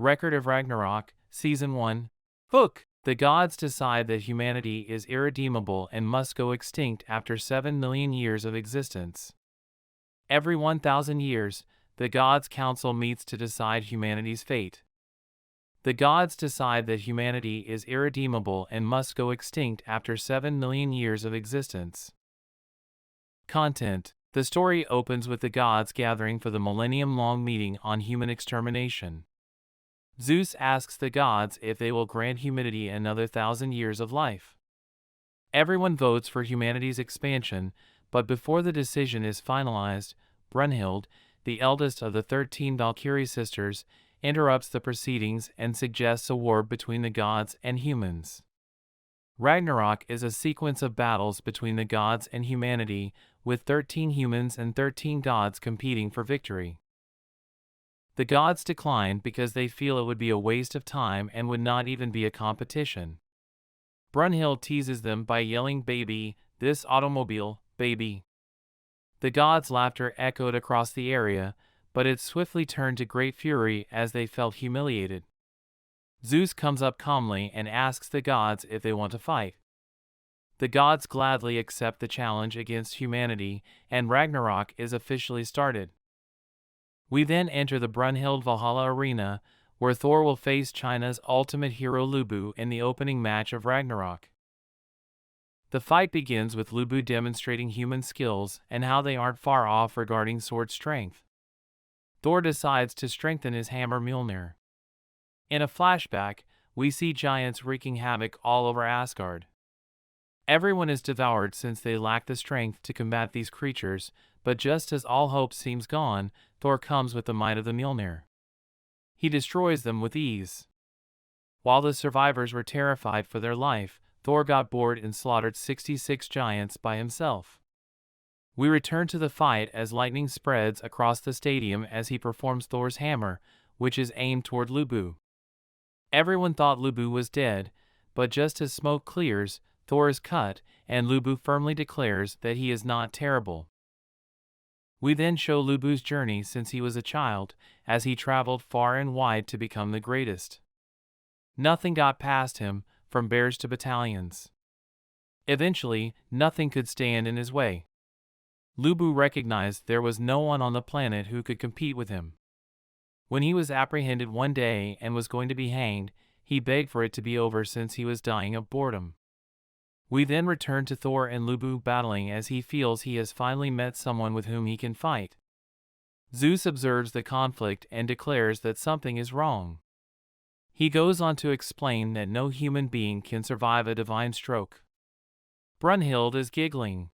Record of Ragnarok, Season 1. Book. The gods decide that humanity is irredeemable and must go extinct after 7 million years of existence. Every 1,000 years, the gods' council meets to decide humanity's fate. The gods decide that humanity is irredeemable and must go extinct after 7 million years of existence. Content. The story opens with the gods gathering for the millennium-long meeting on human extermination. Zeus asks the gods if they will grant humanity another 1,000 years of life. Everyone votes for humanity's expansion, but before the decision is finalized, Brunhild, the eldest of the 13 Valkyrie sisters, interrupts the proceedings and suggests a war between the gods and humans. Ragnarok is a sequence of battles between the gods and humanity, with 13 humans and 13 gods competing for victory. The gods decline because they feel it would be a waste of time and would not even be a competition. Brunhild teases them by yelling, "Baby, this automobile, baby." The gods' laughter echoed across the area, but it swiftly turned to great fury as they felt humiliated. Zeus comes up calmly and asks the gods if they want to fight. The gods gladly accept the challenge against humanity, and Ragnarok is officially started. We then enter the Brunhild Valhalla arena, where Thor will face China's ultimate hero Lubu in the opening match of Ragnarok. The fight begins with Lubu demonstrating human skills and how they aren't far off regarding sword strength. Thor decides to strengthen his hammer Mjolnir. In a flashback, we see giants wreaking havoc all over Asgard. Everyone is devoured since they lack the strength to combat these creatures, but just as all hope seems gone, Thor comes with the might of the Mjolnir. He destroys them with ease. While the survivors were terrified for their life, Thor got bored and slaughtered 66 giants by himself. We return to the fight as lightning spreads across the stadium as he performs Thor's hammer, which is aimed toward Lubu. Everyone thought Lubu was dead, but just as smoke clears, Thor is cut, and Lubu firmly declares that he is not terrible. We then show Lubu's journey since he was a child, as he traveled far and wide to become the greatest. Nothing got past him, from bears to battalions. Eventually, nothing could stand in his way. Lubu recognized there was no one on the planet who could compete with him. When he was apprehended one day and was going to be hanged, he begged for it to be over since he was dying of boredom. We then return to Thor and Lubu battling as he feels he has finally met someone with whom he can fight. Zeus observes the conflict and declares that something is wrong. He goes on to explain that no human being can survive a divine stroke. Brunhild is giggling.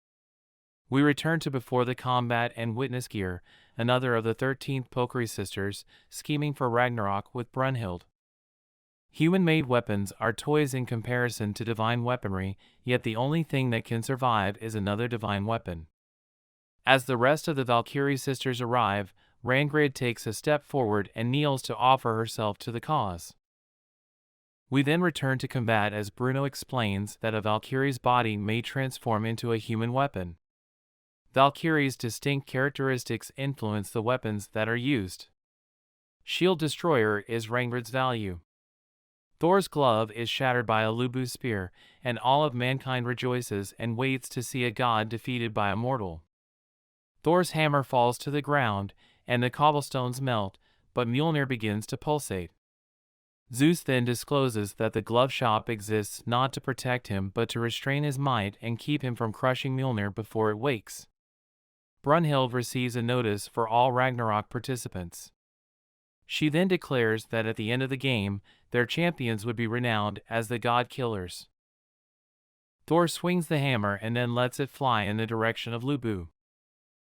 We return to before the combat and witness Geir, another of the 13th Valkyrie sisters, scheming for Ragnarok with Brunhild. Human-made weapons are toys in comparison to divine weaponry, yet the only thing that can survive is another divine weapon. As the rest of the Valkyrie sisters arrive, Rangrid takes a step forward and kneels to offer herself to the cause. We then return to combat as Bruno explains that a Valkyrie's body may transform into a human weapon. Valkyrie's distinct characteristics influence the weapons that are used. Shield Destroyer is Rangrid's value. Thor's glove is shattered by a Lubu spear, and all of mankind rejoices and waits to see a god defeated by a mortal. Thor's hammer falls to the ground, and the cobblestones melt, but Mjolnir begins to pulsate. Zeus then discloses that the glove shop exists not to protect him but to restrain his might and keep him from crushing Mjolnir before it wakes. Brunhild receives a notice for all Ragnarok participants. She then declares that at the end of the game, their champions would be renowned as the God Killers. Thor swings the hammer and then lets it fly in the direction of Lubu.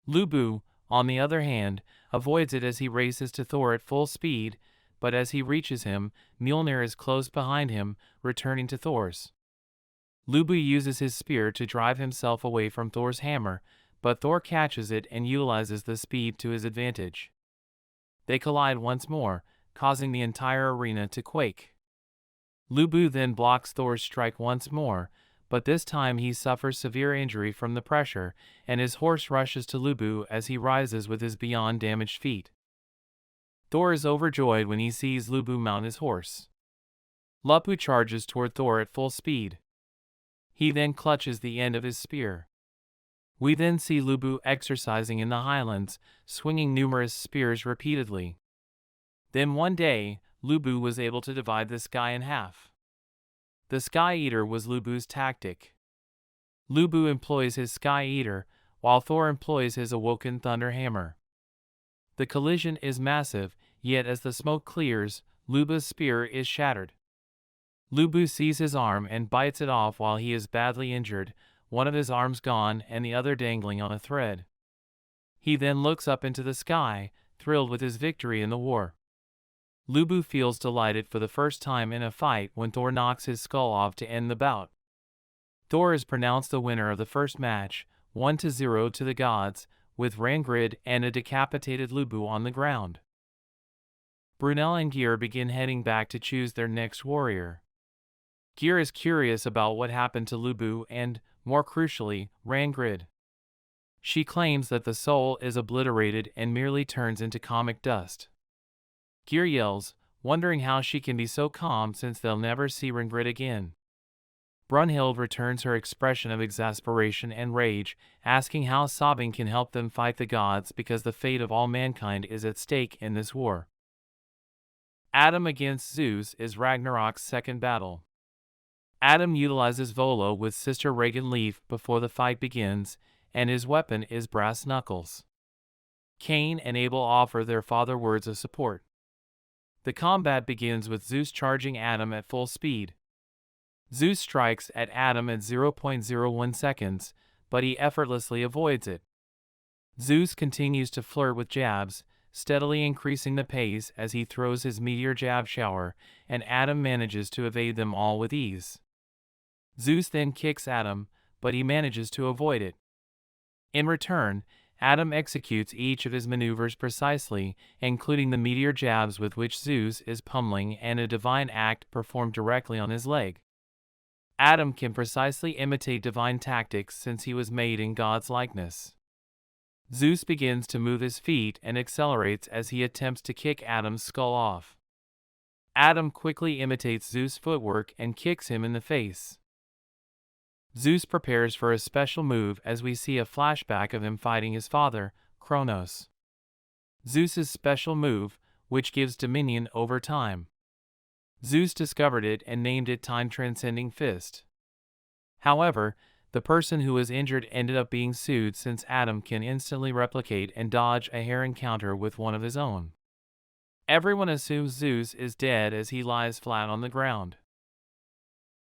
Lubu, on the other hand, avoids it as he races to Thor at full speed, but as he reaches him, Mjolnir is close behind him, returning to Thor's. Lubu uses his spear to drive himself away from Thor's hammer, but Thor catches it and utilizes the speed to his advantage. They collide once more, causing the entire arena to quake. Lubu then blocks Thor's strike once more, but this time he suffers severe injury from the pressure, and his horse rushes to Lubu as he rises with his beyond damaged feet. Thor is overjoyed when he sees Lubu mount his horse. Lupu charges toward Thor at full speed. He then clutches the end of his spear. We then see Lubu exercising in the highlands, swinging numerous spears repeatedly. Then one day, Lubu was able to divide the sky in half. The Sky Eater was Lubu's tactic. Lubu employs his Sky Eater, while Thor employs his Awoken Thunder Hammer. The collision is massive, yet as the smoke clears, Lubu's spear is shattered. Lubu sees his arm and bites it off while he is badly injured, one of his arms gone and the other dangling on a thread. He then looks up into the sky, thrilled with his victory in the war. Lubu feels delighted for the first time in a fight when Thor knocks his skull off to end the bout. Thor is pronounced the winner of the first match, 1-0 to the gods, with Rangrid and a decapitated Lubu on the ground. Brunel and Gyr begin heading back to choose their next warrior. Gyr is curious about what happened to Lubu and, more crucially, Rangrid. She claims that the soul is obliterated and merely turns into comic dust. Gyr yells, wondering how she can be so calm since they'll never see Rangrid again. Brunhild returns her expression of exasperation and rage, asking how sobbing can help them fight the gods because the fate of all mankind is at stake in this war. Adam against Zeus is Ragnarok's second battle. Adam utilizes Volo with Sister Regan Leaf before the fight begins, and his weapon is brass knuckles. Cain and Abel offer their father words of support. The combat begins with Zeus charging Adam at full speed. Zeus strikes at Adam at 0.01 seconds, but he effortlessly avoids it. Zeus continues to flirt with jabs, steadily increasing the pace as he throws his meteor jab shower, and Adam manages to evade them all with ease. Zeus then kicks Adam, but he manages to avoid it. In return, Adam executes each of his maneuvers precisely, including the meteor jabs with which Zeus is pummeling and a divine act performed directly on his leg. Adam can precisely imitate divine tactics since he was made in God's likeness. Zeus begins to move his feet and accelerates as he attempts to kick Adam's skull off. Adam quickly imitates Zeus' footwork and kicks him in the face. Zeus prepares for a special move as we see a flashback of him fighting his father, Kronos. Zeus's special move, which gives dominion over time. Zeus discovered it and named it Time-Transcending Fist. However, the person who was injured ended up being sued since Adam can instantly replicate and dodge a hair encounter with one of his own. Everyone assumes Zeus is dead as he lies flat on the ground.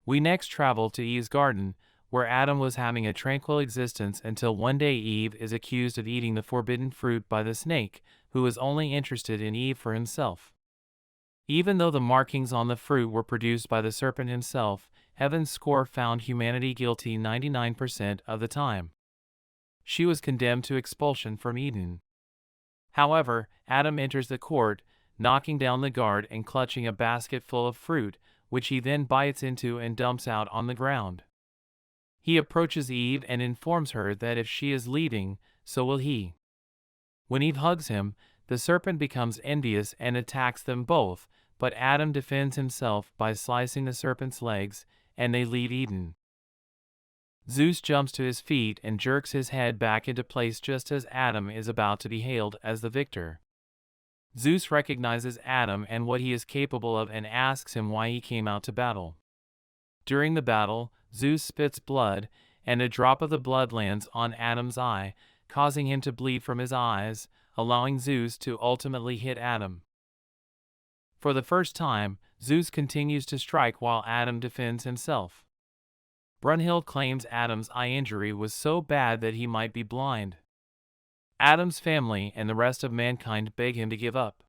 We next travel to Eve's garden, where Adam was having a tranquil existence until one day Eve is accused of eating the forbidden fruit by the snake, who is only interested in Eve for himself. Even though the markings on the fruit were produced by the serpent himself, Heaven's score found humanity guilty 99% of the time. She was condemned to expulsion from Eden. However, Adam enters the court, knocking down the guard and clutching a basket full of fruit, which he then bites into and dumps out on the ground. He approaches Eve and informs her that if she is leaving, so will he. When Eve hugs him, the serpent becomes envious and attacks them both, but Adam defends himself by slicing the serpent's legs, and they leave Eden. Zeus jumps to his feet and jerks his head back into place just as Adam is about to be hailed as the victor. Zeus recognizes Adam and what he is capable of and asks him why he came out to battle. During the battle, Zeus spits blood, and a drop of the blood lands on Adam's eye, causing him to bleed from his eyes, allowing Zeus to ultimately hit Adam. For the first time, Zeus continues to strike while Adam defends himself. Brunhild claims Adam's eye injury was so bad that he might be blind. Adam's family and the rest of mankind beg him to give up.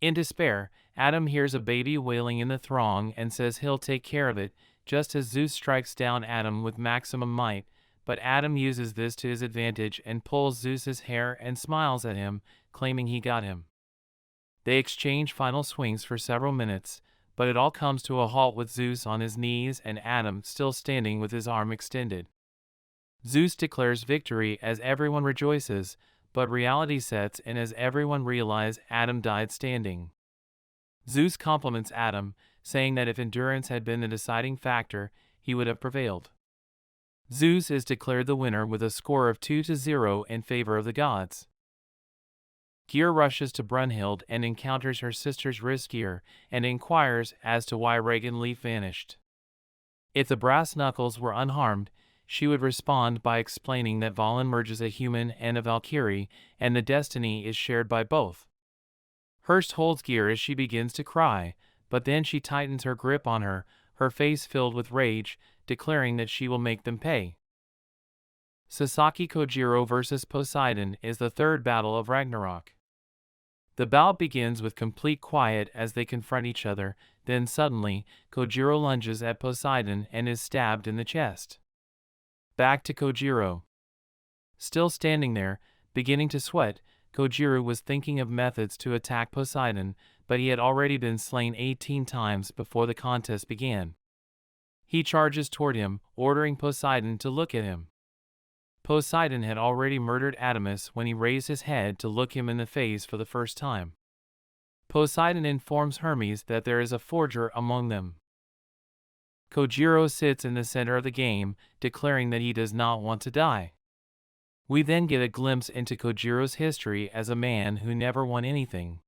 In despair, Adam hears a baby wailing in the throng and says he'll take care of it, just as Zeus strikes down Adam with maximum might, but Adam uses this to his advantage and pulls Zeus's hair and smiles at him, claiming he got him. They exchange final swings for several minutes, but it all comes to a halt with Zeus on his knees and Adam still standing with his arm extended. Zeus declares victory as everyone rejoices, but reality sets in as everyone realizes Adam died standing. Zeus compliments Adam, saying that if endurance had been the deciding factor, he would have prevailed. Zeus is declared the winner with a score of 2-0 in favor of the gods. Gyr rushes to Brunhild and encounters her sister's Gyr and inquires as to why Ragnleaf vanished. If the brass knuckles were unharmed, she would respond by explaining that Valen merges a human and a Valkyrie, and the destiny is shared by both. Hurst holds Gyr as she begins to cry, but then she tightens her grip on her, her face filled with rage, declaring that she will make them pay. Sasaki Kojiro vs. Poseidon is the third battle of Ragnarok. The bout begins with complete quiet as they confront each other, then suddenly, Kojiro lunges at Poseidon and is stabbed in the chest. Back to Kojiro. Still standing there, beginning to sweat, Kojiro was thinking of methods to attack Poseidon, but he had already been slain 18 times before the contest began. He charges toward him, ordering Poseidon to look at him. Poseidon had already murdered Adamas when he raised his head to look him in the face for the first time. Poseidon informs Hermes that there is a forger among them. Kojiro sits in the center of the game, declaring that he does not want to die. We then get a glimpse into Kojiro's history as a man who never won anything.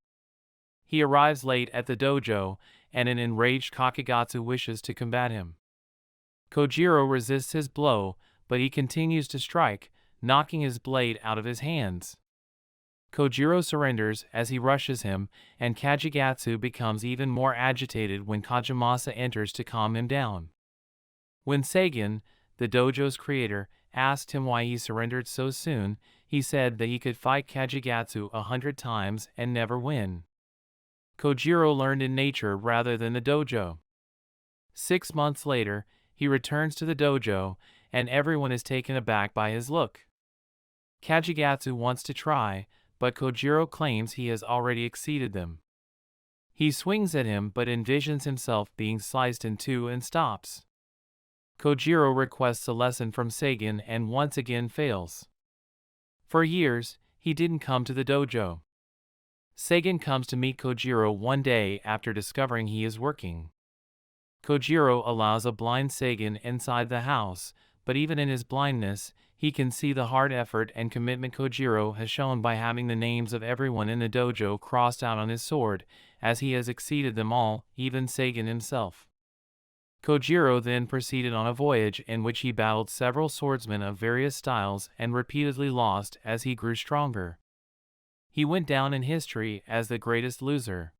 He arrives late at the dojo, and an enraged Kakegatsu wishes to combat him. Kojiro resists his blow, but he continues to strike, knocking his blade out of his hands. Kojiro surrenders as he rushes him, and Kakegatsu becomes even more agitated when Kajimasa enters to calm him down. When Sagan, the dojo's creator, asked him why he surrendered so soon, he said that he could fight Kakegatsu 100 times and never win. Kojiro learned in nature rather than the dojo. 6 months later, he returns to the dojo, and everyone is taken aback by his look. Kakegatsu wants to try, but Kojiro claims he has already exceeded them. He swings at him but envisions himself being sliced in two and stops. Kojiro requests a lesson from Sagan and once again fails. For years, he didn't come to the dojo. Sagan comes to meet Kojiro one day after discovering he is working. Kojiro allows a blind Sagan inside the house, but even in his blindness, he can see the hard effort and commitment Kojiro has shown by having the names of everyone in the dojo crossed out on his sword, as he has exceeded them all, even Sagan himself. Kojiro then proceeded on a voyage in which he battled several swordsmen of various styles and repeatedly lost as he grew stronger. He went down in history as the greatest loser.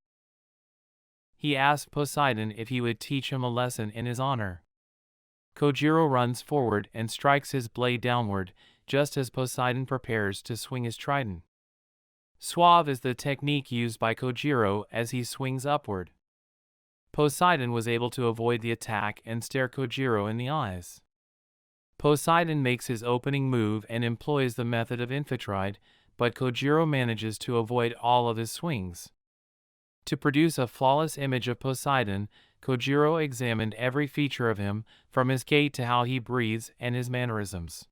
He asked Poseidon if he would teach him a lesson in his honor. Kojiro runs forward and strikes his blade downward, just as Poseidon prepares to swing his trident. Suave is the technique used by Kojiro as he swings upward. Poseidon was able to avoid the attack and stare Kojiro in the eyes. Poseidon makes his opening move and employs the method of infiltrate, but Kojiro manages to avoid all of his swings. To produce a flawless image of Poseidon, Kojiro examined every feature of him, from his gait to how he breathes and his mannerisms.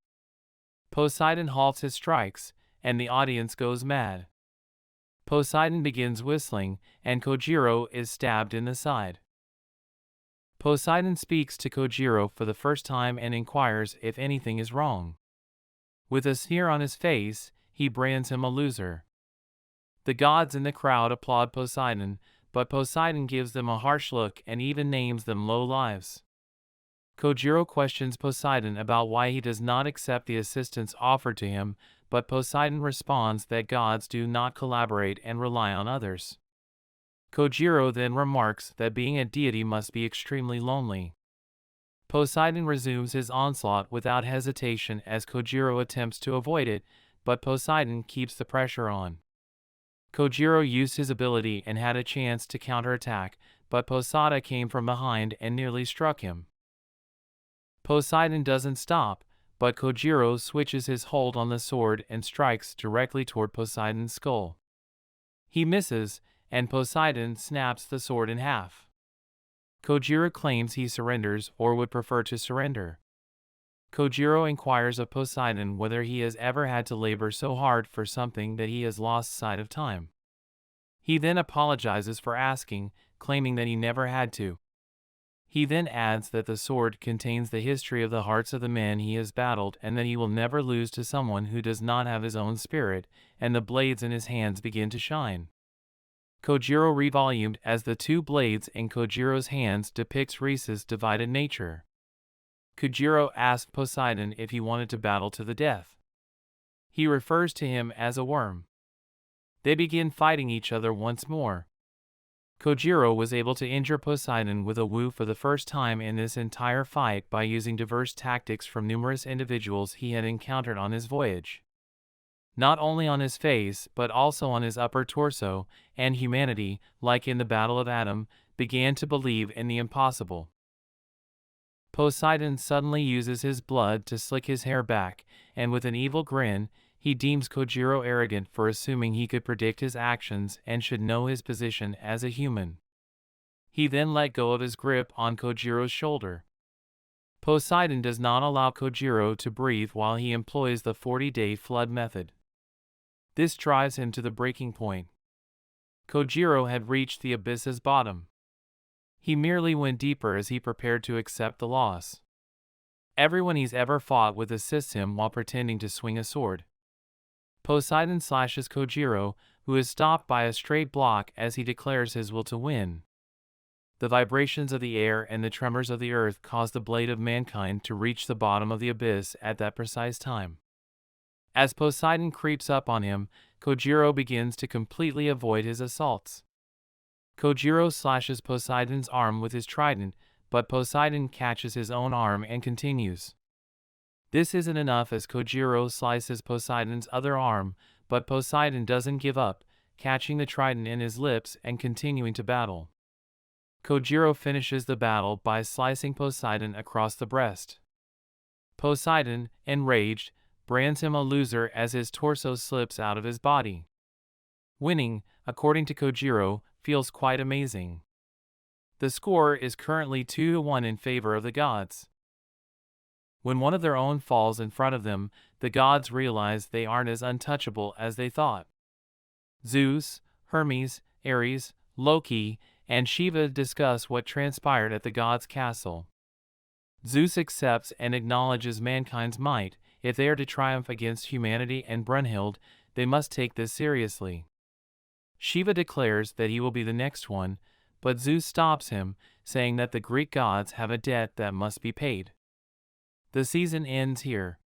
Poseidon halts his strikes, and the audience goes mad. Poseidon begins whistling, and Kojiro is stabbed in the side. Poseidon speaks to Kojiro for the first time and inquires if anything is wrong. With a sneer on his face, he brands him a loser. The gods in the crowd applaud Poseidon, but Poseidon gives them a harsh look and even names them low lives. Kojiro questions Poseidon about why he does not accept the assistance offered to him, but Poseidon responds that gods do not collaborate and rely on others. Kojiro then remarks that being a deity must be extremely lonely. Poseidon resumes his onslaught without hesitation as Kojiro attempts to avoid it, but Poseidon keeps the pressure on. Kojiro used his ability and had a chance to counterattack, but Poseidon came from behind and nearly struck him. Poseidon doesn't stop, but Kojiro switches his hold on the sword and strikes directly toward Poseidon's skull. He misses, and Poseidon snaps the sword in half. Kojiro claims he surrenders or would prefer to surrender. Kojiro inquires of Poseidon whether he has ever had to labor so hard for something that he has lost sight of time. He then apologizes for asking, claiming that he never had to. He then adds that the sword contains the history of the hearts of the men he has battled and that he will never lose to someone who does not have his own spirit, and the blades in his hands begin to shine. Kojiro revolumed as the two blades in Kojiro's hands depicts Risa's divided nature. Kojiro asked Poseidon if he wanted to battle to the death. He refers to him as a worm. They begin fighting each other once more. Kojiro was able to injure Poseidon with a wu for the first time in this entire fight by using diverse tactics from numerous individuals he had encountered on his voyage. Not only on his face but also on his upper torso, and humanity, like in the Battle of Adam, began to believe in the impossible. Poseidon suddenly uses his blood to slick his hair back, and with an evil grin, he deems Kojiro arrogant for assuming he could predict his actions and should know his position as a human. He then let go of his grip on Kojiro's shoulder. Poseidon does not allow Kojiro to breathe while he employs the 40-day flood method. This drives him to the breaking point. Kojiro had reached the abyss's bottom. He merely went deeper as he prepared to accept the loss. Everyone he's ever fought with assists him while pretending to swing a sword. Poseidon slashes Kojiro, who is stopped by a straight block as he declares his will to win. The vibrations of the air and the tremors of the earth cause the blade of mankind to reach the bottom of the abyss at that precise time. As Poseidon creeps up on him, Kojiro begins to completely avoid his assaults. Kojiro slashes Poseidon's arm with his trident, but Poseidon catches his own arm and continues. This isn't enough as Kojiro slices Poseidon's other arm, but Poseidon doesn't give up, catching the trident in his lips and continuing to battle. Kojiro finishes the battle by slicing Poseidon across the breast. Poseidon, enraged, brands him a loser as his torso slips out of his body. Winning, according to Kojiro, feels quite amazing. The score is currently 2-1 in favor of the gods. When one of their own falls in front of them, the gods realize they aren't as untouchable as they thought. Zeus, Hermes, Ares, Loki, and Shiva discuss what transpired at the gods' castle. Zeus accepts and acknowledges mankind's might. If they are to triumph against humanity and Brunhild, they must take this seriously. Shiva declares that he will be the next one, but Zeus stops him, saying that the Greek gods have a debt that must be paid. The season ends here.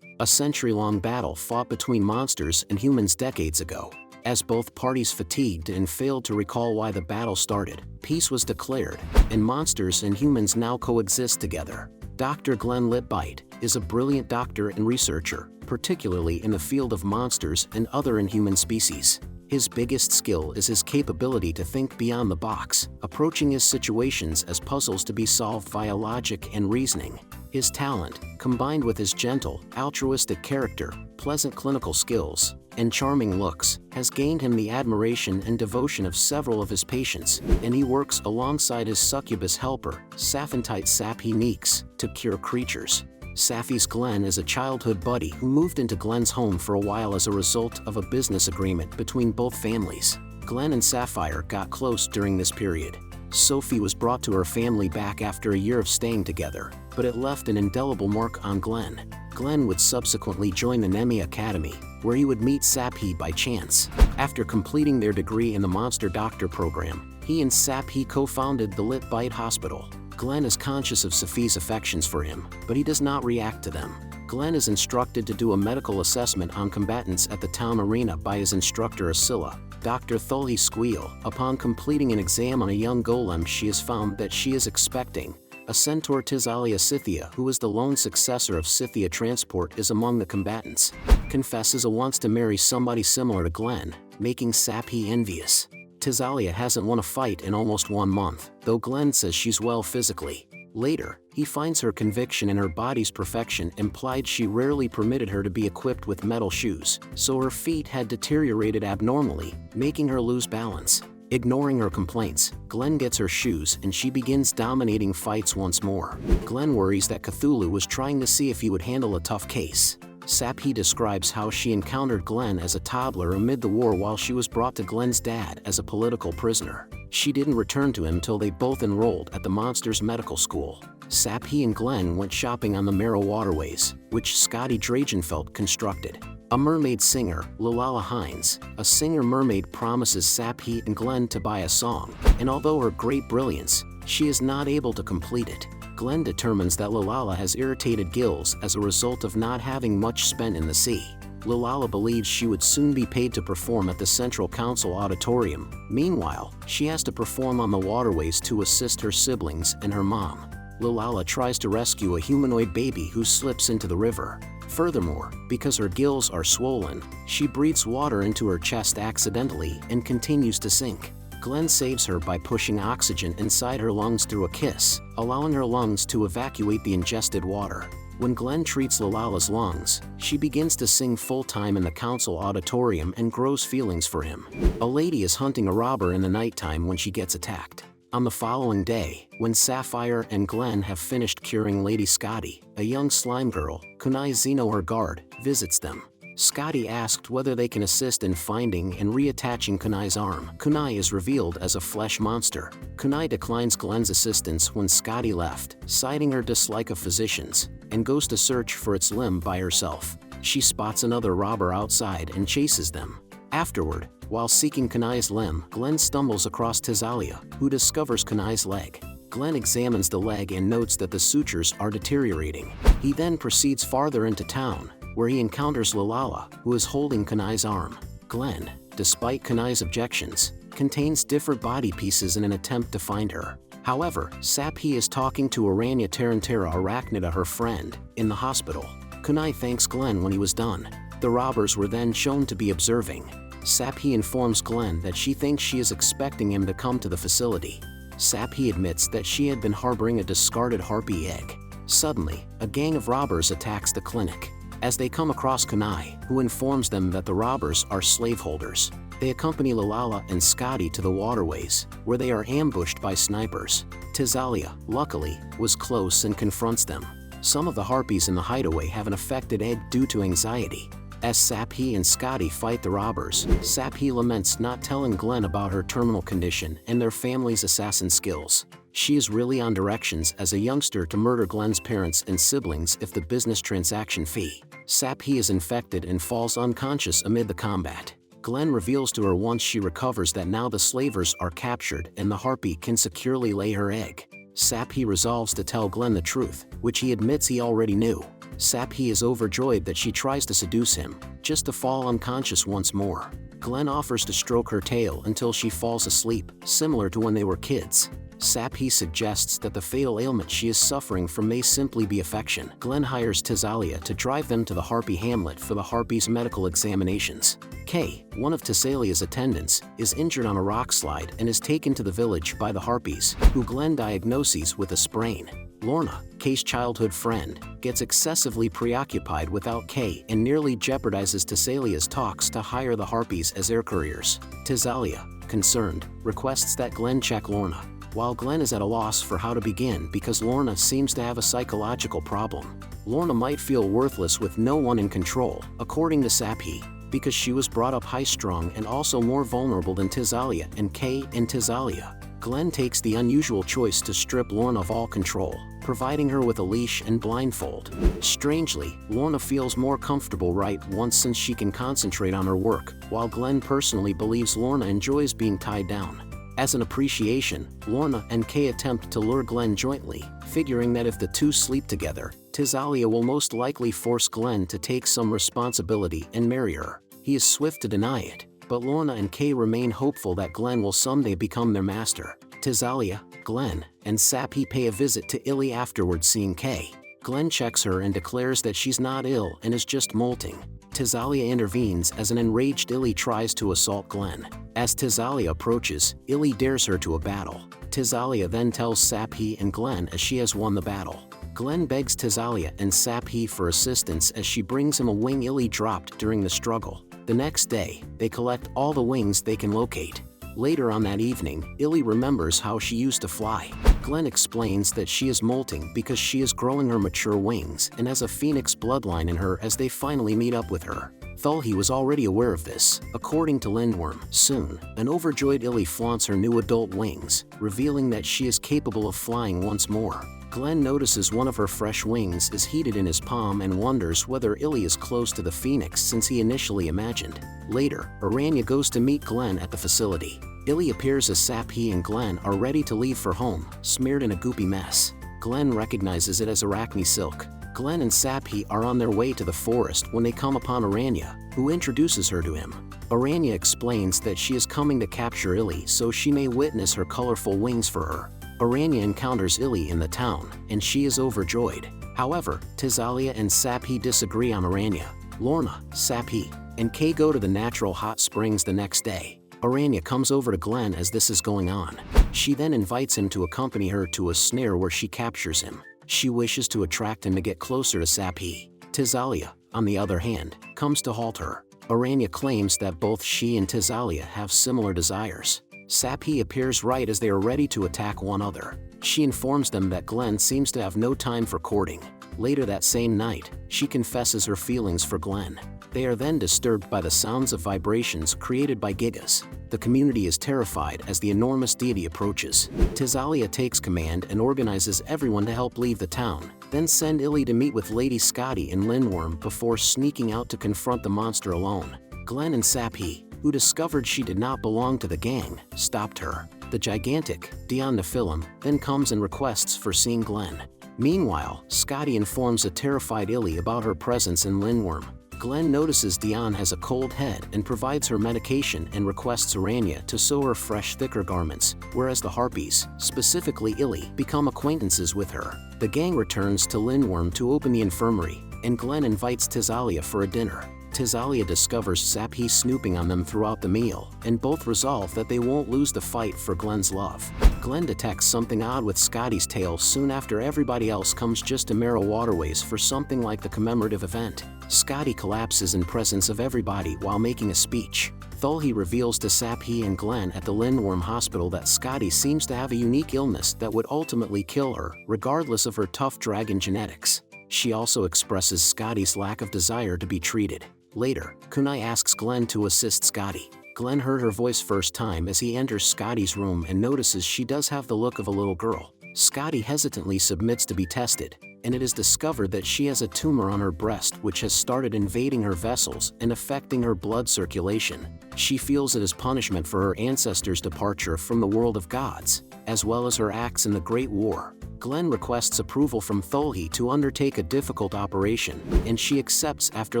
A century-long battle fought between monsters and humans decades ago. As both parties fatigued and failed to recall why the battle started, peace was declared, and monsters and humans now coexist together. Dr. Glenn Litbite is a brilliant doctor and researcher, particularly in the field of monsters and other inhuman species. His biggest skill is his capability to think beyond the box, approaching his situations as puzzles to be solved via logic and reasoning. His talent, combined with his gentle, altruistic character, pleasant clinical skills, and charming looks, has gained him the admiration and devotion of several of his patients, and he works alongside his succubus helper, Saphantite Saphi Neeks, to cure creatures. Saphi's Glenn is a childhood buddy who moved into Glenn's home for a while as a result of a business agreement between both families. Glenn and Sapphire got close during this period. Sophie was brought to her family back after a year of staying together, but it left an indelible mark on Glenn. Glenn would subsequently join the Nemi Academy, where he would meet Saphi by chance. After completing their degree in the Monster Doctor program, he and Saphi co-founded the Litbite Hospital. Glenn is conscious of Sophie's affections for him, but he does not react to them. Glenn is instructed to do a medical assessment on combatants at the town arena by his instructor Ascilla, Dr. Thulhi Squeal. Upon completing an exam on a young golem, she has found that she is expecting. A centaur Tisalia Scythia, who is the lone successor of Scythia Transport, is among the combatants. Confesses he wants to marry somebody similar to Glenn, making Saphi envious. Tisalia hasn't won a fight in almost 1 month, though Glenn says she's well physically. Later, he finds her conviction in her body's perfection implied she rarely permitted her to be equipped with metal shoes, so her feet had deteriorated abnormally, making her lose balance. Ignoring her complaints, Glenn gets her shoes and she begins dominating fights once more. Glenn worries that Cthulhu was trying to see if he would handle a tough case. Saphi describes how she encountered Glenn as a toddler amid the war while she was brought to Glenn's dad as a political prisoner. She didn't return to him till they both enrolled at the monster's medical school. Saphi and Glenn went shopping on the Merrow waterways, which Scotty Dragenfeld constructed. A mermaid singer, Lilala Hines, a singer-mermaid, promises Saphi and Glenn to buy a song, and although her great brilliance, she is not able to complete it. Glenn determines that Lilala has irritated gills as a result of not having much spent in the sea. Lilala believes she would soon be paid to perform at the Central Council Auditorium. Meanwhile, she has to perform on the waterways to assist her siblings and her mom. Lilala tries to rescue a humanoid baby who slips into the river. Furthermore, because her gills are swollen, she breathes water into her chest accidentally and continues to sink. Glenn saves her by pushing oxygen inside her lungs through a kiss, allowing her lungs to evacuate the ingested water. When Glenn treats Lilala's lungs, she begins to sing full-time in the council auditorium and grows feelings for him. A lady is hunting a robber in the nighttime when she gets attacked. On the following day, when Sapphire and Glenn have finished curing Lady Scotty, a young slime girl, Kunai Zeno, her guard, visits them. Scotty asked whether they can assist in finding and reattaching Kunai's arm. Kunai is revealed as a flesh monster. Kunai declines Glenn's assistance when Scotty left, citing her dislike of physicians, and goes to search for its limb by herself. She spots another robber outside and chases them. Afterward, while seeking Kunai's limb, Glenn stumbles across Tizalia, who discovers Kunai's leg. Glenn examines the leg and notes that the sutures are deteriorating. He then proceeds farther into town, where he encounters Lilala, who is holding Kunai's arm. Glenn, despite Kunai's objections, contains different body pieces in an attempt to find her. However, Saphi is talking to Aranya Tarantara Arachnida, her friend, in the hospital. Kunai thanks Glenn when he was done. The robbers were then shown to be observing. Saphi informs Glenn that she thinks she is expecting him to come to the facility. Saphi admits that she had been harboring a discarded harpy egg. Suddenly, a gang of robbers attacks the clinic. As they come across Kunai, who informs them that the robbers are slaveholders, they accompany Lilala and Scotty to the waterways, where they are ambushed by snipers. Tizalia, luckily, was close and confronts them. Some of the harpies in the hideaway have an affected egg due to anxiety. As Saphi and Scotty fight the robbers, Saphi laments not telling Glenn about her terminal condition and their family's assassin skills. She is really on directions as a youngster to murder Glenn's parents and siblings if the business transaction fee. Saphi is infected and falls unconscious amid the combat. Glenn reveals to her once she recovers that now the slavers are captured and the harpy can securely lay her egg. Saphi resolves to tell Glenn the truth, which he admits he already knew. Saphi is overjoyed that she tries to seduce him, just to fall unconscious once more. Glenn offers to stroke her tail until she falls asleep, similar to when they were kids. Saphi suggests that the fatal ailment she is suffering from may simply be affection. Glenn hires Tizalia to drive them to the Harpy Hamlet for the Harpy's medical examinations. Kay, one of Tisalia's attendants, is injured on a rock slide and is taken to the village by the Harpies, who Glenn diagnoses with a sprain. Lorna, Kay's childhood friend, gets excessively preoccupied without Kay and nearly jeopardizes Tisalia's talks to hire the Harpies as air couriers. Tizalia, concerned, requests that Glenn check Lorna, while Glenn is at a loss for how to begin because Lorna seems to have a psychological problem. Lorna might feel worthless with no one in control, according to Saphi, because she was brought up high-strung and also more vulnerable than Tizalia and Kay and Tizalia. Glenn takes the unusual choice to strip Lorna of all control, providing her with a leash and blindfold. Strangely, Lorna feels more comfortable right once since she can concentrate on her work, while Glenn personally believes Lorna enjoys being tied down. As an appreciation, Lorna and Kay attempt to lure Glenn jointly, figuring that if the two sleep together, Tizalia will most likely force Glenn to take some responsibility and marry her. He is swift to deny it, but Lorna and Kay remain hopeful that Glenn will someday become their master. Tizalia, Glenn, and Saphi pay a visit to Illy afterward, seeing Kay. Glenn checks her and declares that she's not ill and is just molting. Tizalia intervenes as an enraged Illy tries to assault Glenn. As Tizalia approaches, Illy dares her to a battle. Tizalia then tells Saphi and Glenn as she has won the battle. Glenn begs Tizalia and Saphi for assistance as she brings him a wing Illy dropped during the struggle. The next day, they collect all the wings they can locate. Later on that evening, Illy remembers how she used to fly. Glenn explains that she is molting because she is growing her mature wings and has a phoenix bloodline in her as they finally meet up with her. Thulhi was already aware of this. According to Lindworm, soon, an overjoyed Illy flaunts her new adult wings, revealing that she is capable of flying once more. Glenn notices one of her fresh wings is heated in his palm and wonders whether Illy is close to the phoenix since he initially imagined. Later, Aranya goes to meet Glenn at the facility. Illy appears as Saphi and Glenn are ready to leave for home, smeared in a goopy mess. Glenn recognizes it as Arachne silk. Glenn and Saphi are on their way to the forest when they come upon Aranya, who introduces her to him. Aranya explains that she is coming to capture Illy so she may witness her colorful wings for her. Aranya encounters Illy in the town, and she is overjoyed. However, Tisalia and Saphi disagree on Aranya. Lorna, Saphi, and Kay go to the natural hot springs the next day. Aranya comes over to Glenn as this is going on. She then invites him to accompany her to a snare where she captures him. She wishes to attract him to get closer to Saphi. Tisalia, on the other hand, comes to halt her. Aranya claims that both she and Tisalia have similar desires. Saphi appears right as they are ready to attack one another. She informs them that Glenn seems to have no time for courting. Later that same night, she confesses her feelings for Glenn. They are then disturbed by the sounds of vibrations created by Gigas. The community is terrified as the enormous deity approaches. Tisalia takes command and organizes everyone to help leave the town, then send Illy to meet with Lady Scotty and Lindworm before sneaking out to confront the monster alone. Glenn and Saphi, who discovered she did not belong to the gang, stopped her. The gigantic Dion Nephilim then comes and requests for seeing Glenn. Meanwhile, Scotty informs a terrified Illy about her presence in Lindworm. Glenn notices Dion has a cold head and provides her medication and requests Aranya to sew her fresh thicker garments, whereas the Harpies, specifically Illy, become acquaintances with her. The gang returns to Lindworm to open the infirmary, and Glenn invites Tisalia for a dinner. Tisalia discovers Saphi snooping on them throughout the meal, and both resolve that they won't lose the fight for Glenn's love. Glenn detects something odd with Scotty's tail soon after everybody else comes just to Merrow Waterways for something like the commemorative event. Scotty collapses in presence of everybody while making a speech. Thulhi reveals to Saphi and Glenn at the Lindworm Hospital that Scotty seems to have a unique illness that would ultimately kill her, regardless of her tough dragon genetics. She also expresses Scotty's lack of desire to be treated. Later, Kunai asks Glenn to assist Scotty. Glenn heard her voice first time as he enters Scotty's room and notices she does have the look of a little girl. Scotty hesitantly submits to be tested, and it is discovered that she has a tumor on her breast which has started invading her vessels and affecting her blood circulation. She feels it as punishment for her ancestors' departure from the world of gods, as well as her acts in the Great War. Glenn requests approval from Thulhi to undertake a difficult operation, and she accepts after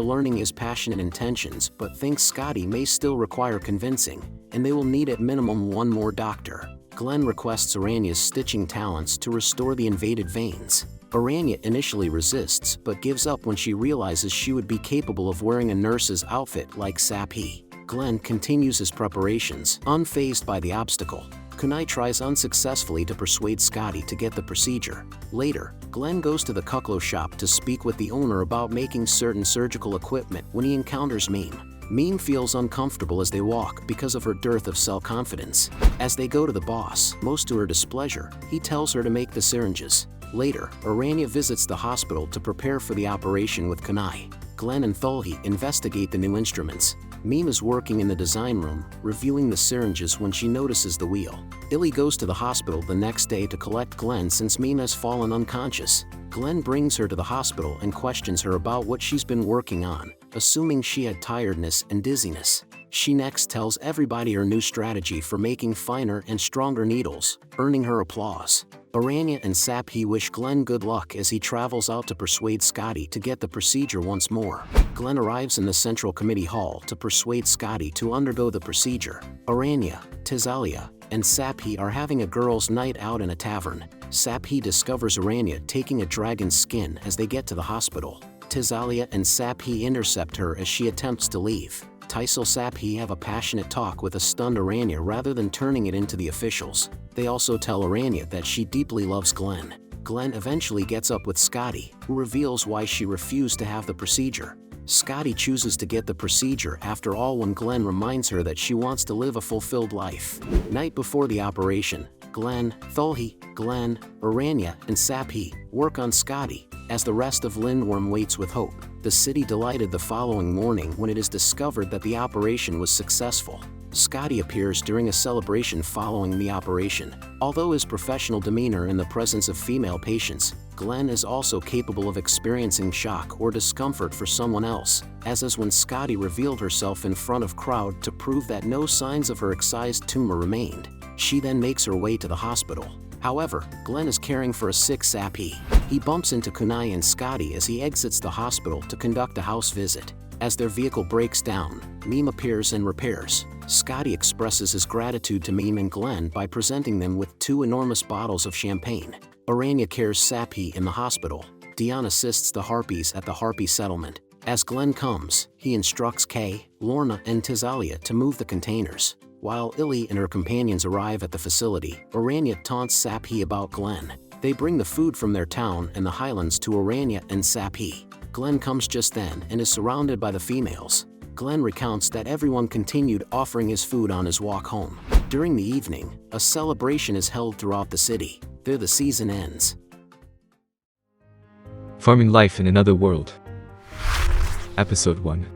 learning his passionate intentions but thinks Scotty may still require convincing, and they will need at minimum one more doctor. Glenn requests Aranya's stitching talents to restore the invaded veins. Aranya initially resists but gives up when she realizes she would be capable of wearing a nurse's outfit like Saphi. Glenn continues his preparations, unfazed by the obstacle. Kunai tries unsuccessfully to persuade Scotty to get the procedure. Later, Glenn goes to the Kuklo shop to speak with the owner about making certain surgical equipment when he encounters Meme. Meme feels uncomfortable as they walk because of her dearth of self-confidence. As they go to the boss, most to her displeasure, he tells her to make the syringes. Later, Aranya visits the hospital to prepare for the operation with Kunai. Glenn and Thulhi investigate the new instruments. Meme is working in the design room, reviewing the syringes when she notices the wheel. Illy goes to the hospital the next day to collect Glenn since Meme has fallen unconscious. Glenn brings her to the hospital and questions her about what she's been working on, assuming she had tiredness and dizziness. She next tells everybody her new strategy for making finer and stronger needles, earning her applause. Aranya and Saphi wish Glenn good luck as he travels out to persuade Scotty to get the procedure once more. Glenn arrives in the Central Committee Hall to persuade Scotty to undergo the procedure. Aranya, Tisalia, and Saphi are having a girls' night out in a tavern. Saphi discovers Aranya taking a dragon's skin as they get to the hospital. Tisalia and Saphi intercept her as she attempts to leave. Tisal Saphi have a passionate talk with a stunned Aranya rather than turning it into the officials. They also tell Aranya that she deeply loves Glenn. Glenn eventually gets up with Scotty, who reveals why she refused to have the procedure. Scotty chooses to get the procedure after all when Glenn reminds her that she wants to live a fulfilled life. Night before the operation, Glenn, Thulhi, Glenn, Aranya, and Saphi work on Scotty, as the rest of Lindworm waits with hope. The city delighted the following morning when it is discovered that the operation was successful. Scotty appears during a celebration following the operation. Although his professional demeanor in the presence of female patients, Glenn is also capable of experiencing shock or discomfort for someone else, as is when Scotty revealed herself in front of crowd to prove that no signs of her excised tumor remained. She then makes her way to the hospital. However, Glenn is caring for a sick Saphi. He bumps into Kunai and Scotty as he exits the hospital to conduct a house visit. As their vehicle breaks down, Meme appears and repairs. Scotty expresses his gratitude to Meme and Glenn by presenting them with 2 enormous bottles of champagne. Aranya cares Saphi in the hospital. Dion assists the Harpies at the Harpy settlement. As Glenn comes, he instructs Kay, Lorna, and Tizalia to move the containers. While Illy and her companions arrive at the facility, Aranya taunts Saphi about Glenn. They bring the food from their town and the highlands to Aranya and Saphi. Glenn comes just then and is surrounded by the females. Glenn recounts that everyone continued offering his food on his walk home. During the evening, a celebration is held throughout the city. There the season ends. Farming life in another world. Episode 1.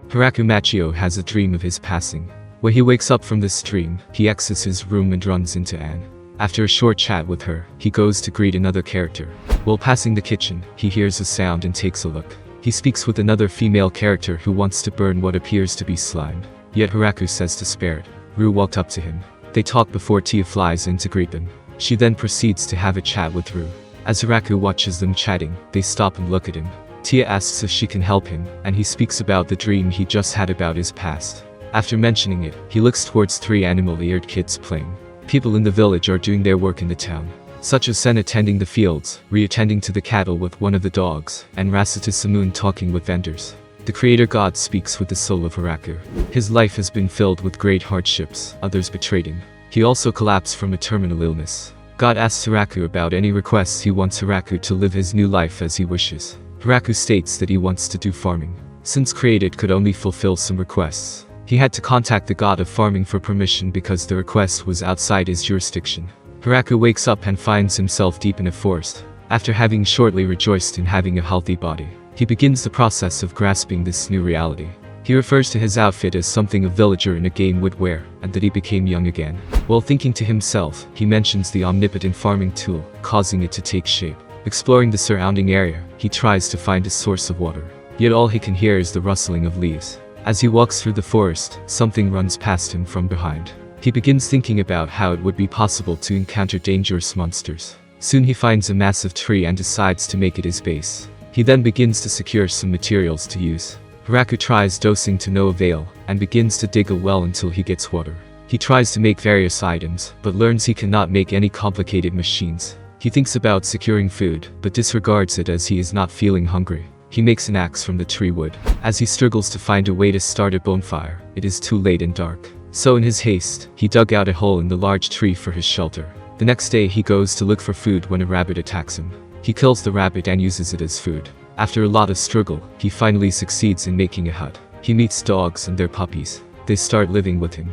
Hiraku Machio has a dream of his passing. When he wakes up from this dream, he exits his room and runs into Anne. After a short chat with her, he goes to greet another character. While passing the kitchen, he hears a sound and takes a look. He speaks with another female character who wants to burn what appears to be slime. Yet Hiraku says to spare it. Rue walked up to him. They talk before Tia flies in to greet them. She then proceeds to have a chat with Rue. As Hiraku watches them chatting, they stop and look at him. Tia asks if she can help him, and he speaks about the dream he just had about his past. After mentioning it, he looks towards 3 animal-eared kids playing. People in the village are doing their work in the town, such as Sen attending the fields, Ri attending to the cattle with one of the dogs, and Rasita Samun talking with vendors. The creator god speaks with the soul of Hiraku. His life has been filled with great hardships, others betrayed him. He also collapsed from a terminal illness. God asks Hiraku about any requests. He wants Hiraku to live his new life as he wishes. Hiraku states that he wants to do farming. Since Created could only fulfill some requests, he had to contact the god of farming for permission because the request was outside his jurisdiction. Hiraku wakes up and finds himself deep in a forest. After having shortly rejoiced in having a healthy body, he begins the process of grasping this new reality. He refers to his outfit as something a villager in a game would wear, and that he became young again. While thinking to himself, he mentions the omnipotent farming tool, causing it to take shape. Exploring the surrounding area, he tries to find a source of water. Yet all he can hear is the rustling of leaves. As he walks through the forest, something runs past him from behind. He begins thinking about how it would be possible to encounter dangerous monsters. Soon he finds a massive tree and decides to make it his base. He then begins to secure some materials to use. Hiraku tries dosing to no avail, and begins to dig a well until he gets water. He tries to make various items, but learns he cannot make any complicated machines. He thinks about securing food, but disregards it as he is not feeling hungry. He makes an axe from the tree wood. As he struggles to find a way to start a bonfire, it is too late and dark. So in his haste, he dug out a hole in the large tree for his shelter. The next day he goes to look for food when a rabbit attacks him. He kills the rabbit and uses it as food. After a lot of struggle, he finally succeeds in making a hut. He meets dogs and their puppies. They start living with him.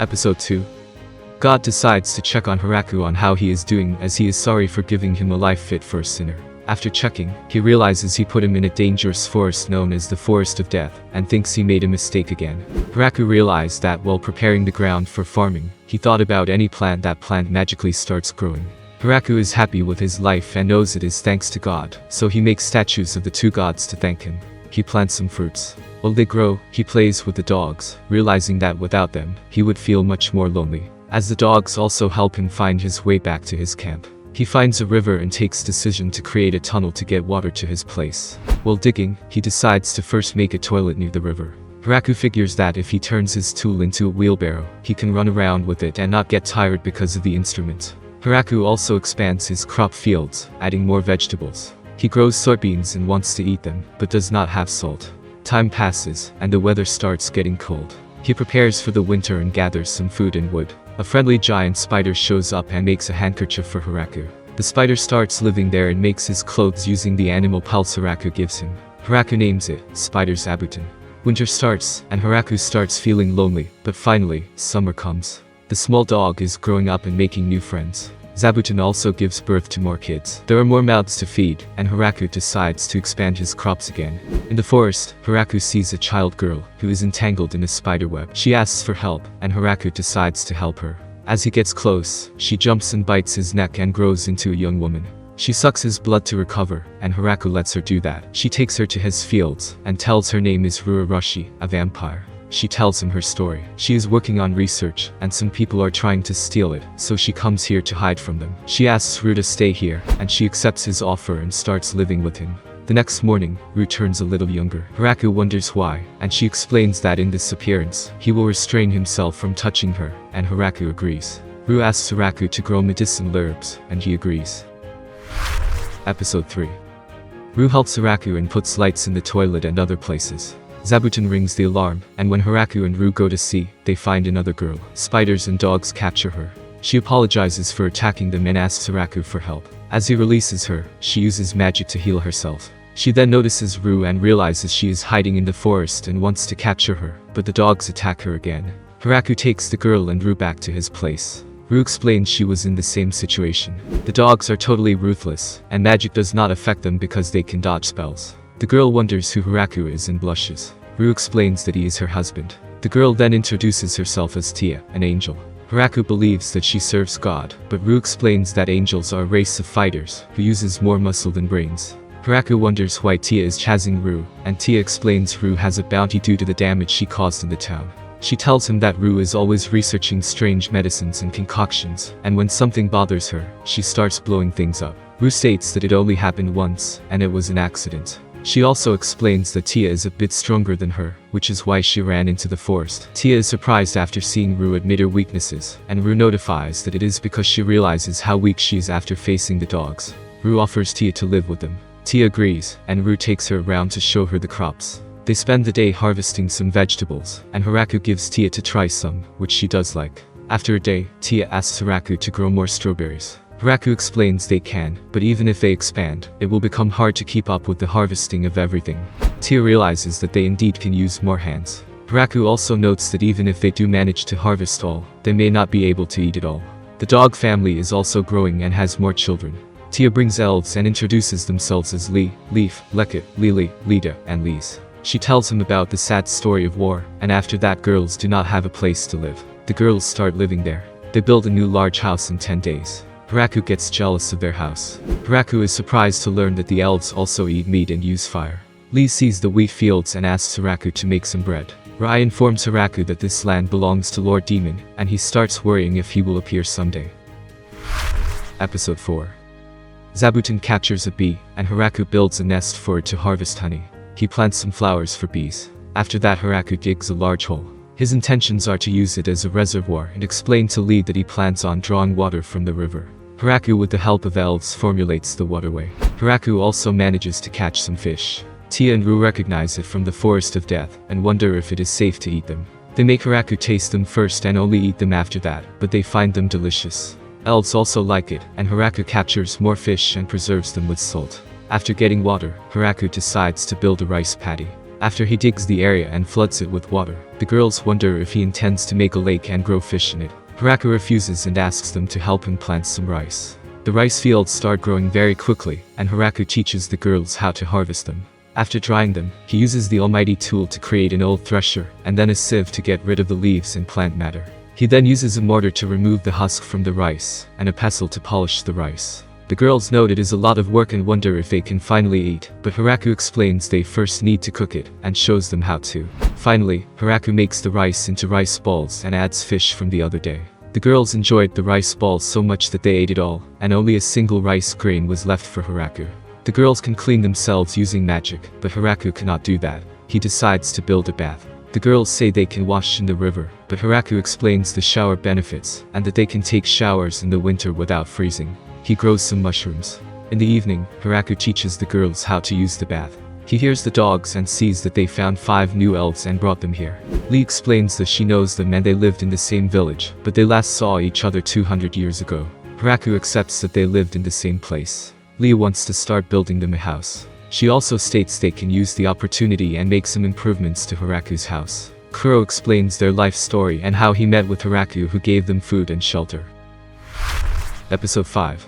Episode 2. God decides to check on Hiraku on how he is doing, as he is sorry for giving him a life fit for a sinner. After checking, he realizes he put him in a dangerous forest known as the Forest of Death, and thinks he made a mistake again. Hiraku realized that while preparing the ground for farming, he thought about any plant. That plant magically starts growing. Hiraku is happy with his life and knows it is thanks to God, so he makes statues of the 2 gods to thank him. He plants some fruits. While they grow, he plays with the dogs, realizing that without them, he would feel much more lonely, as the dogs also help him find his way back to his camp. He finds a river and takes decision to create a tunnel to get water to his place. While digging, he decides to first make a toilet near the river. Hiraku figures that if he turns his tool into a wheelbarrow, he can run around with it and not get tired because of the instrument. Hiraku also expands his crop fields, adding more vegetables. He grows soybeans and wants to eat them, but does not have salt. Time passes, and the weather starts getting cold. He prepares for the winter and gathers some food and wood. A friendly giant spider shows up and makes a handkerchief for Hiraku. The spider starts living there and makes his clothes using the animal pelts Hiraku gives him. Haraku names it Spider Zabuton. Winter starts, and Haraku starts feeling lonely, but finally, summer comes. The small dog is growing up and making new friends. Zabuton also gives birth to more kids. There are more mouths to feed, and Haraku decides to expand his crops again. In the forest, Haraku sees a child girl who is entangled in a spider web. She asks for help, and Haraku decides to help her. As he gets close, she jumps and bites his neck and grows into a young woman. She sucks his blood to recover, and Haraku lets her do that. She takes her to his fields, and tells her name is Ruarashi, a vampire. She tells him her story. She is working on research, and some people are trying to steal it, so she comes here to hide from them. She asks Ru to stay here, and she accepts his offer and starts living with him. The next morning, Ru turns a little younger. Haraku wonders why, and she explains that in this appearance, he will restrain himself from touching her, and Haraku agrees. Ru asks Haraku to grow medicinal herbs, and he agrees. Episode 3. Ru helps Haraku and puts lights in the toilet and other places. Zabuton rings the alarm, and when Haraku and Ru go to see, they find another girl. Spiders and dogs capture her. She apologizes for attacking them and asks Haraku for help. As he releases her, she uses magic to heal herself. She then notices Ru and realizes she is hiding in the forest and wants to capture her, but the dogs attack her again. Haraku takes the girl and Ru back to his place. Ru explains she was in the same situation. The dogs are totally ruthless, and magic does not affect them because they can dodge spells. The girl wonders who Haraku is and blushes. Ru explains that he is her husband. The girl then introduces herself as Tia, an angel. Haraku believes that she serves God, but Ru explains that angels are a race of fighters who uses more muscle than brains. Haraku wonders why Tia is chasing Ru, and Tia explains Ru has a bounty due to the damage she caused in the town. She tells him that Ru is always researching strange medicines and concoctions, and when something bothers her, she starts blowing things up. Ru states that it only happened once, and it was an accident. She also explains that Tia is a bit stronger than her, which is why she ran into the forest. Tia is surprised after seeing Ru admit her weaknesses, and Ru notifies that it is because she realizes how weak she is after facing the dogs. Ru offers Tia to live with them. Tia agrees, and Ru takes her around to show her the crops. They spend the day harvesting some vegetables, and Haraku gives Tia to try some, which she does like. After a day, Tia asks Haraku to grow more strawberries. Haraku explains they can, but even if they expand, it will become hard to keep up with the harvesting of everything. Tia realizes that they indeed can use more hands. Haraku also notes that even if they do manage to harvest all, they may not be able to eat it all. The dog family is also growing and has more children. Tia brings elves and introduces themselves as Lee, Leaf, Lekit, Lili, Lida, and Lise. She tells him about the sad story of war, and after that girls do not have a place to live. The girls start living there. They build a new large house in 10 days. Haraku gets jealous of their house. Haraku is surprised to learn that the elves also eat meat and use fire. Lee sees the wheat fields and asks Haraku to make some bread. Rai informs Haraku that this land belongs to Lord Demon, and he starts worrying if he will appear someday. Episode 4. Zabuton captures a bee, and Haraku builds a nest for it to harvest honey. He plants some flowers for bees. After that, Haraku digs a large hole. His intentions are to use it as a reservoir and explain to Lee that he plans on drawing water from the river. Haraku, with the help of elves, formulates the waterway. Haraku also manages to catch some fish. Tia and Ru recognize it from the Forest of Death and wonder if it is safe to eat them. They make Haraku taste them first and only eat them after that, but they find them delicious. Elves also like it, and Haraku captures more fish and preserves them with salt. After getting water, Haraku decides to build a rice paddy. After he digs the area and floods it with water, the girls wonder if he intends to make a lake and grow fish in it. Haraku refuses and asks them to help him plant some rice. The rice fields start growing very quickly, and Haraku teaches the girls how to harvest them. After drying them, he uses the almighty tool to create an old thresher, and then a sieve to get rid of the leaves and plant matter. He then uses a mortar to remove the husk from the rice, and a pestle to polish the rice. The girls note it is a lot of work and wonder if they can finally eat, but Haraku explains they first need to cook it, and shows them how to. Finally, Haraku makes the rice into rice balls and adds fish from the other day. The girls enjoyed the rice balls so much that they ate it all, and only a single rice grain was left for Haraku. The girls can clean themselves using magic, but Haraku cannot do that. He decides to build a bath. The girls say they can wash in the river, but Haraku explains the shower benefits, and that they can take showers in the winter without freezing. He grows some mushrooms. In the evening, Haraku teaches the girls how to use the bath. He hears the dogs and sees that they found 5 new elves and brought them here. Lee explains that she knows them and they lived in the same village, but they last saw each other 200 years ago. Haraku accepts that they lived in the same place. Lee wants to start building them a house. She also states they can use the opportunity and make some improvements to Hiraku's house. Kuro explains their life story and how he met with Hiraku, who gave them food and shelter. Episode 5.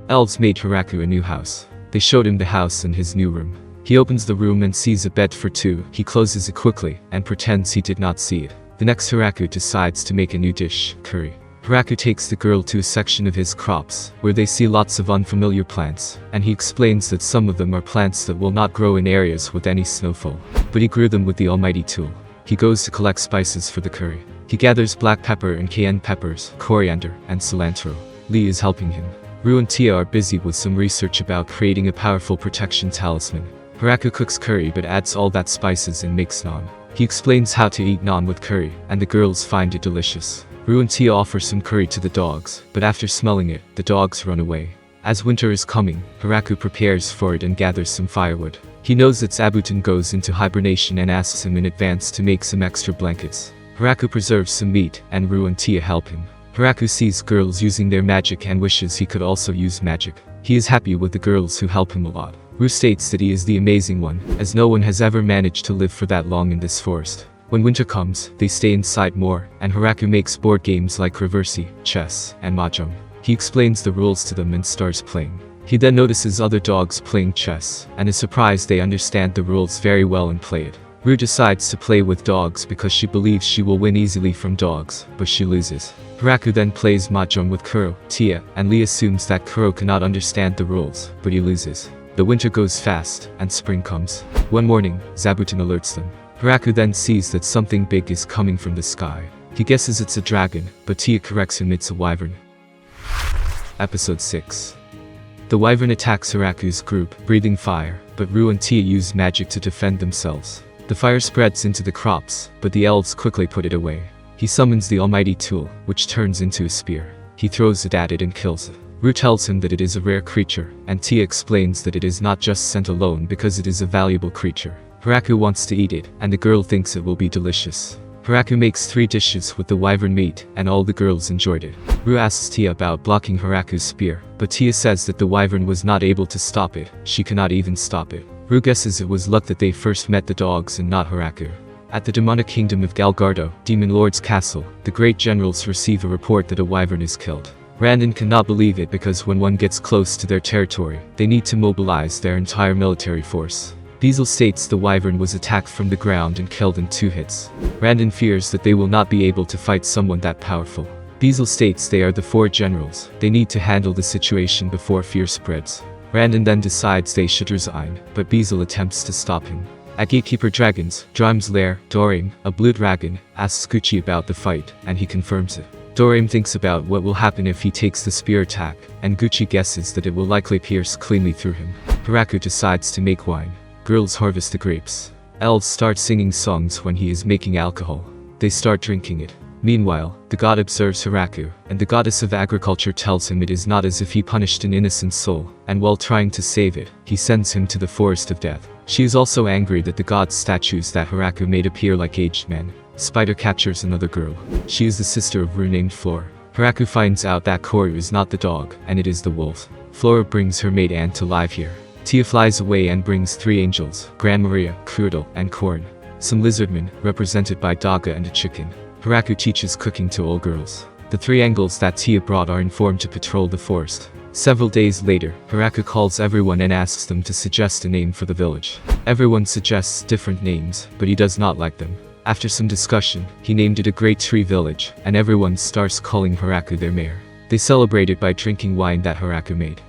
Elves made Hiraku a new house. They showed him the house and his new room. He opens the room and sees a bed for two. He closes it quickly and pretends he did not see it. The next Hiraku decides to make a new dish, curry. Hiraku takes the girl to a section of his crops, where they see lots of unfamiliar plants, and he explains that some of them are plants that will not grow in areas with any snowfall, but he grew them with the almighty tool. He goes to collect spices for the curry. He gathers black pepper and cayenne peppers, coriander, and cilantro. Lee is helping him. Rue and Tia are busy with some research about creating a powerful protection talisman. Hiraku cooks curry but adds all that spices and makes naan. He explains how to eat naan with curry, and the girls find it delicious. Rue and Tia offer some curry to the dogs, but after smelling it, the dogs run away. As winter is coming, Hiraku prepares for it and gathers some firewood. He knows that Zabuton goes into hibernation and asks him in advance to make some extra blankets. Hiraku preserves some meat, and Rue and Tia help him. Hiraku sees girls using their magic and wishes he could also use magic. He is happy with the girls who help him a lot. Rue states that he is the amazing one, as no one has ever managed to live for that long in this forest. When winter comes, they stay inside more, and Hiraku makes board games like reversi, chess, and mahjong. He explains the rules to them and starts playing. He then notices other dogs playing chess, and is surprised they understand the rules very well and play it. Rue decides to play with dogs because she believes she will win easily from dogs, but she loses. Hiraku then plays mahjong with Kuro, Tia, and Lee assumes that Kuro cannot understand the rules, but he loses. The winter goes fast, and spring comes. One morning, Zabuton alerts them. Hiraku then sees that something big is coming from the sky. He guesses it's a dragon, but Tia corrects him it's a wyvern. Episode 6. The wyvern attacks Hiraku's group, breathing fire, but Rue and Tia use magic to defend themselves. The fire spreads into the crops, but the elves quickly put it away. He summons the almighty tool, which turns into a spear. He throws it at it and kills it. Rue tells him that it is a rare creature, and Tia explains that it is not just sent alone because it is a valuable creature. Hiraku wants to eat it, and the girl thinks it will be delicious. Hiraku makes 3 dishes with the wyvern meat, and all the girls enjoyed it. Rue asks Tia about blocking Hiraku's spear, but Tia says that the wyvern was not able to stop it. She cannot even stop it. Rue guesses it was luck that they first met the dogs and not Hiraku. At the demonic kingdom of Galgardo, Demon Lord's castle, the great generals receive a report that a wyvern is killed. Randon cannot believe it because when one gets close to their territory, they need to mobilize their entire military force. Beazle states the wyvern was attacked from the ground and killed in 2 hits. Randon fears that they will not be able to fight someone that powerful. Beazle states they are the 4 generals. They need to handle the situation before fear spreads. Randon then decides they should resign, but Beazle attempts to stop him. At Gatekeeper Dragons, Drime's lair, Dorame, a blue dragon, asks Gucci about the fight, and he confirms it. Dorame thinks about what will happen if he takes the spear attack, and Gucci guesses that it will likely pierce cleanly through him. Hiraku decides to make wine. Girls harvest the grapes. Elves start singing songs when he is making alcohol. They start drinking it. Meanwhile, the god observes Hiraku, and the goddess of agriculture tells him it is not as if he punished an innocent soul, and while trying to save it, he sends him to the forest of death. She is also angry that the god's statues that Hiraku made appear like aged men. Spider captures another girl. She is the sister of Rue named Flora. Hiraku finds out that Koru is not the dog, and it is the wolf. Flora brings her mate Anne to live here. Tia flies away and brings 3 angels, Gran Maria, Krudel, and Korn. Some lizardmen, represented by Daga and a chicken. Hiraku teaches cooking to all girls. The 3 angels that Tia brought are informed to patrol the forest. Several days later, Hiraku calls everyone and asks them to suggest a name for the village. Everyone suggests different names, but he does not like them. After some discussion, he named it a Great Tree Village, and everyone starts calling Hiraku their mayor. They celebrated by drinking wine that Hiraku made.